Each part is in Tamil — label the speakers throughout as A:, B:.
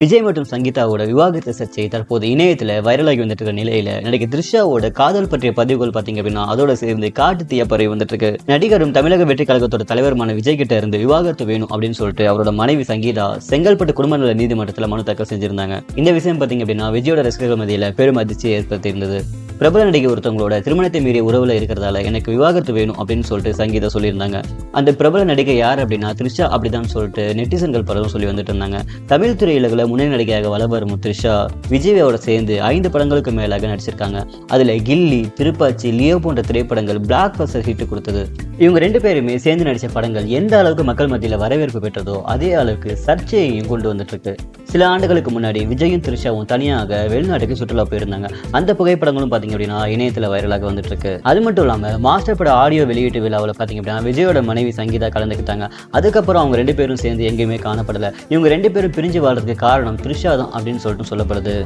A: விஜய் மற்றும் சங்கீதாவோட விவாகரத்து சர்ச்சை தற்போது இணையத்தில் வைரலாகி வந்துட்டு இருக்க நிலையில நடிகை த்ரிஷாவோட காதல் பற்றிய பதிவுகள் பார்த்தீங்க அப்படின்னா அதோட சேர்ந்து காட்டு தீய பரவி வந்துட்டு இருக்கு. நடிகரும் தமிழக வெற்றி கழகத்தோட தலைவருமான விஜய் கிட்ட இருந்து விவாகரத்து வேணும் அப்படின்னு சொல்லிட்டு அவரோட மனைவி சங்கீதா செங்கல்பட்டு குடும்ப நல நீதிமன்றத்தில் மனு தாக்கல் செஞ்சிருந்தாங்க. இந்த விஷயம் பார்த்தீங்க அப்படின்னா விஜயோட ரசிகர்கள் மத்தியில் பெரும் அதிர்ச்சியை ஏற்படுத்தியிருந்தது. பிரபல நடிகை ஒருத்தவங்களோட திருமணத்தை மீறிய உறவுல இருக்கிறதால எனக்கு விவாகரத்து வேணும் அப்படின்னு சொல்லிட்டு சங்கீதா சொல்லியிருந்தாங்க. அந்த பிரபல நடிகை யார் அப்படின்னா த்ரிஷா அப்படிதான் சொல்லிட்டு நெட்டிசன்கள் பலரும் சொல்லி வந்துட்டு இருந்தாங்க. தமிழ் திரையுலகில் முன்னணி நடிகையாக வள வரும் த்ரிஷா விஜயோட சேர்ந்து 5 படங்களுக்கு மேலாக நடிச்சிருக்காங்க. அதுல கில்லி, திருப்பாச்சி, லியோ போன்ற திரைப்படங்கள் பிளாக் பஸ்டர் ஹிட் கொடுத்தது. இவங்க 2 பேருமே சேர்ந்து நடிச்ச படங்கள் எந்த அளவுக்கு மக்கள் மத்தியில் வரவேற்பு பெற்றதோ அதே அளவுக்கு சர்ச்சையையும் கொண்டு வந்துட்டு இருக்கு. சில ஆண்டுகளுக்கு முன்னாடி விஜயும் த்ரிஷாவும் தனியாக வெளிநாட்டுக்கு சுற்றுலா போயிருந்தாங்க. அந்த புகைப்படங்களும் பாத்தீங்க அப்படின்னா இணையத்துல வைரலாக வந்துட்டு இருக்கு. அது மட்டும் இல்லாம மாஸ்டர் பட ஆடியோ வெளியீட்டு விழாவில் பாத்தீங்க அப்படின்னா விஜயோட மனைவி சங்கீதா கலந்துக்கிட்டாங்க. அதுக்கப்புறம் அவங்க 2 பேரும் சேர்ந்து எங்கேயுமே காணப்படல. இவங்க 2 பேரும் பிரிஞ்சு வாழ்றதுக்கு காரணம் த்ரிஷா தான் அப்படின்னு சொல்லிட்டு சொல்லப்படுது.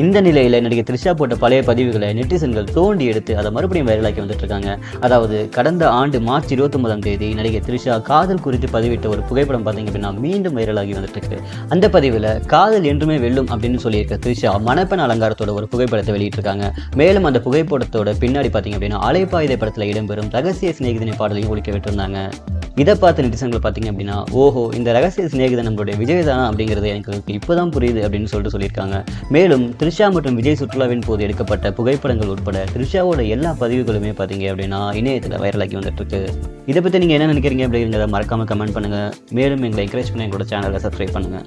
A: இந்த நிலையில நடிகை த்ரிஷா போட்ட பழைய பதிவுகளை நெட்டிசன்கள் தோண்டி எடுத்து அதை மறுபடியும் வைரலாக்கி வந்துட்டு இருக்காங்க. அதாவது கடந்த ஆண்டு மார்ச் 29ஆம் தேதி நடிகை த்ரிஷா காதல் குறித்து பதிவிட்ட ஒரு புகைப்படம் பார்த்தீங்க அப்படின்னா மீண்டும் வைரலாகி வந்துட்டு இருக்கு. அந்த பதிவில் காதல் என்றுமே வெல்லும் அப்படின்னு சொல்லியிருக்க த்ரிஷா மணப்பெண் அலங்காரத்தோட ஒரு புகைப்படத்தை வெளியிட்டிருக்காங்க. மேலும் அந்த புகைப்படத்தோட பின்னாடி பார்த்தீங்க அப்படின்னா அலைப்பாயுதை படத்தில் இடம்பெறும் ரகசிய சிநேகிதனை பாடலையும் ஒழிக்க விட்டுருந்தாங்க. இதை பார்த்து நெட்டிசன்கள் பார்த்தீங்க அப்படின்னா ஓஹோ இந்த ரகசிய சிநேகிதன் நம்மளுடைய விஜய் தானா அப்படிங்கிறது எனக்கு இப்போதான் புரியுது அப்படின்னு சொல்லியிருக்காங்க. மேலும் த்ரிஷா மற்றும் விஜய் சுற்றுலாவின் போது எடுக்கப்பட்ட புகைப்படங்கள் உட்பட த்ரிஷாவோட எல்லா பதிவுகளுமே பார்த்தீங்க அப்படின்னா இணையத்தில் வைரலாகி வந்துட்டு இருக்கு. இதை பற்றி நீங்கள் என்ன நினைக்கிறீங்க அப்படிங்கிறத மறக்காம கமெண்ட் பண்ணுங்க. மேலும் எங்களை என்கரேஜ் பண்ண எங்களோட சேனலை சப்ஸ்கிரைப் பண்ணுங்க.